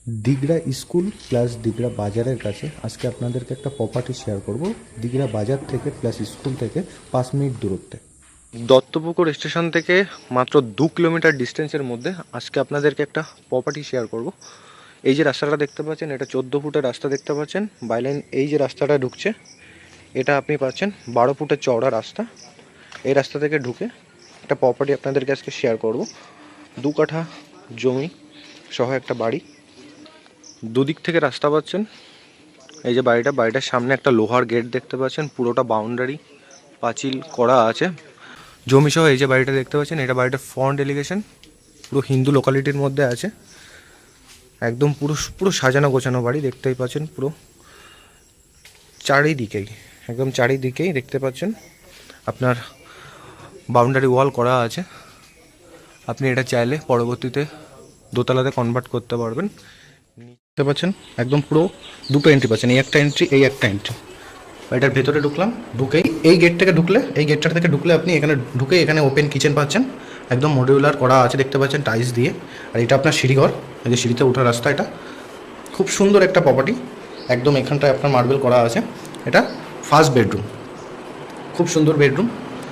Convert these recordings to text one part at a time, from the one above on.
Digra school plus Digra বাজারের কাছে আজকে আপনাদেরকে একটা প্রপার্টি শেয়ার করব। দিগড়া বাজার থেকে প্লাস স্কুল থেকে 5 মিনিট দূরত্বে, দত্তপুকুর স্টেশন থেকে মাত্র 2 কিলোমিটার ডিস্টেন্সের মধ্যে আজকে আপনাদেরকে একটা প্রপার্টি শেয়ার করব। এই যে রাস্তাটা দেখতে পাচ্ছেন, এটা 14 ফুটের রাস্তা দেখতে পাচ্ছেন। বাইলাইন এই যে রাস্তাটা ঢুকছে, এটা আপনি পাচ্ছেন 12 ফুটের চওড়া রাস্তা। এই রাস্তা থেকে ঢুকে একটা প্রপার্টি আপনাদেরকে আজকে শেয়ার করব। 2 কাঠা জমি সহ একটা বাড়ি, দুদিক থেকে রাস্তা পাচ্ছেন। এই যে বাড়িটার সামনে একটা লোহার গেট দেখতে পাচ্ছেন, পুরোটা বাউন্ডারি পাঁচিল করা আছে জমি সহ। এই যে বাড়িটা দেখতে পাচ্ছেন, এটা বাড়িটার ফ্রন্ট এলিভেশন, পুরো হিন্দু লোকালিটির মধ্যে আছে। একদম পুরো পুরো সাজানো গোছানো বাড়ি দেখতেই পাচ্ছেন। পুরো চারিদিকেই দেখতে পাচ্ছেন আপনার বাউন্ডারি ওয়াল করা আছে। আপনি এটা চাইলে পরবর্তীতে দোতলাতে কনভার্ট করতে পারবেন। দেখতে পাচ্ছেন একদম পুরো দুটো এন্ট্রি পাচ্ছেন, এই একটা এন্ট্রি, এই একটা এন্ট্রি। এটার ভেতরে ঢুকলাম, ঢুকেই এই গেট থেকে ঢুকলে, এই গেটটা থেকে ঢুকলে আপনি এখানে ঢুকে এখানে ওপেন কিচেন পাচ্ছেন। একদম মডিউলার করা আছে দেখতে পাচ্ছেন, টাইলস দিয়ে। আর এটা আপনার সিঁড়িঘর, এই যে সিঁড়িতে ওঠার রাস্তা। এটা খুব সুন্দর একটা প্রপার্টি, একদম এখানটায় আপনার মার্বেল করা আছে। এটা ফার্স্ট বেডরুম, খুব সুন্দর বেডরুম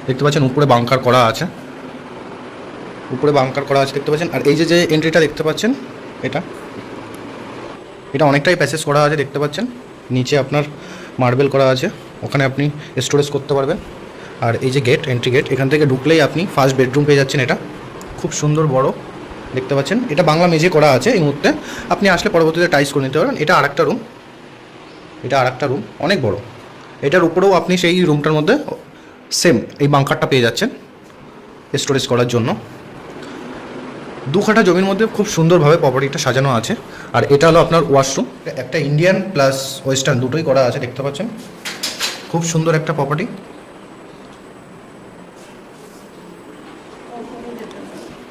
দেখতে পাচ্ছেন। উপরে বাংকার করা আছে, দেখতে পাচ্ছেন। আর এই যে এন্ট্রিটা দেখতে পাচ্ছেন, এটা অনেকটাই প্যাসেজ করা আছে দেখতে পাচ্ছেন। নিচে আপনার মার্বেল করা আছে, ওখানে আপনি স্টোরেজ করতে পারবেন। আর এই যে গেট, এন্ট্রি গেট, এখান থেকে ঢুকলেই আপনি ফার্স্ট বেডরুম পেয়ে যাচ্ছেন। এটা খুব সুন্দর বড় দেখতে পাচ্ছেন। এটা বাংলা মেঝে করা আছে এই মুহূর্তে, আপনি আসলে পরবর্তীতে টাইলস করে নিতে পারবেন। এটা আরেকটা রুম, অনেক বড়। এটার উপরেও আপনি সেই রুমটার মধ্যে সেম এই বাংকারটা পেয়ে যাচ্ছেন স্টোরেজ করার জন্য। 2 কাঠা জমির মধ্যে খুব সুন্দরভাবে প্রপার্টিটা সাজানো আছে। আর এটা হলো আপনার ওয়াশরুম, একটা ইন্ডিয়ান প্লাস ওয়েস্টার্ন দুটোই করা আছে দেখতে পাচ্ছেন। খুব সুন্দর একটা প্রপার্টি।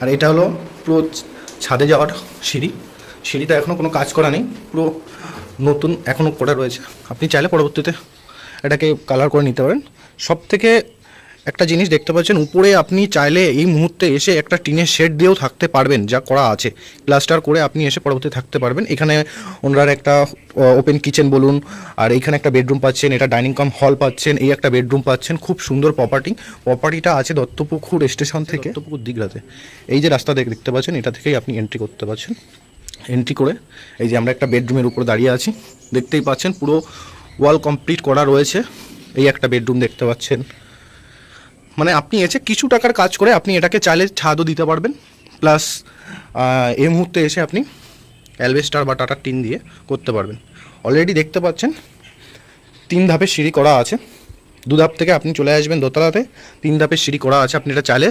আর এটা হলো পুরো ছাদে যাওয়ার সিঁড়িটা এখনও কোনো কাজ করা নেই, পুরো নতুন এখনও করা রয়েছে। আপনি চাইলে পরবর্তীতে এটাকে কালার করে নিতে পারেন। সব থেকে একটা জিনিস দেখতে পাচ্ছেন, উপরে আপনি চাইলে এই মুহূর্তে এসে একটা টিনের শেড দিয়েও থাকতে পারবেন, যা করা আছে প্লাস্টার করে আপনি এসে পরবর্তীতে থাকতে পারবেন। এখানে ওনারা একটা ওপেন কিচেন বলুন, আর এইখানে একটা বেডরুম পাচ্ছেন, এটা ডাইনিং কাম হল পাচ্ছেন, এই একটা বেডরুম পাচ্ছেন। খুব সুন্দর প্রপার্টিটা আছে দত্তপুকুর স্টেশন থেকে দত্তপুকুর দিগড়াতে। এই যে রাস্তা দেখতে পাচ্ছেন, এটা থেকেই আপনি এন্ট্রি করতে পারছেন। এন্ট্রি করে এই যে আমরা একটা বেডরুমের উপর দাঁড়িয়ে আছি দেখতেই পাচ্ছেন, পুরো ওয়াল কমপ্লিট করা রয়েছে। এই একটা বেডরুম দেখতে পাচ্ছেন। মানে আপনি এসে কিছু টাকার কাজ করে আপনি এটাকে চাইলে ছাদও দিতে পারবেন, প্লাস এই মুহূর্তে এসে আপনি অ্যালবেস্টার বা টাটার টিন দিয়ে করতে পারবেন। অলরেডি দেখতে পাচ্ছেন 3 ধাপের সিঁড়ি করা আছে। 2 ধাপ থেকে আপনি চলে আসবেন দোতলাতে, 3 ধাপের সিঁড়ি করা আছে। আপনি এটা চাইলে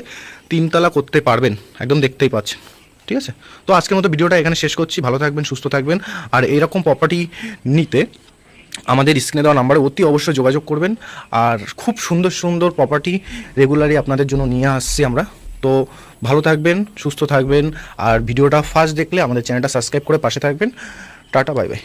3 তলা করতে পারবেন, একদম দেখতেই পাচ্ছেন। ঠিক আছে, তো আজকের মতো ভিডিওটা এখানে শেষ করছি। ভালো থাকবেন, সুস্থ থাকবেন। আর এরকম প্রপার্টি নিতে আমাদের স্ক্রিনে দেওয়া নাম্বারে অতি অবশ্যই যোগাযোগ করবেন। আর খুব সুন্দর সুন্দর প্রপার্টি রেগুলারই আপনাদের জন্য নিয়ে আসছি আমরা। তো ভালো থাকবেন, সুস্থ থাকবেন। আর ভিডিওটা ফার্স্ট দেখলে আমাদের চ্যানেলটা সাবস্ক্রাইব করে পাশে থাকবেন। Tata, bye bye.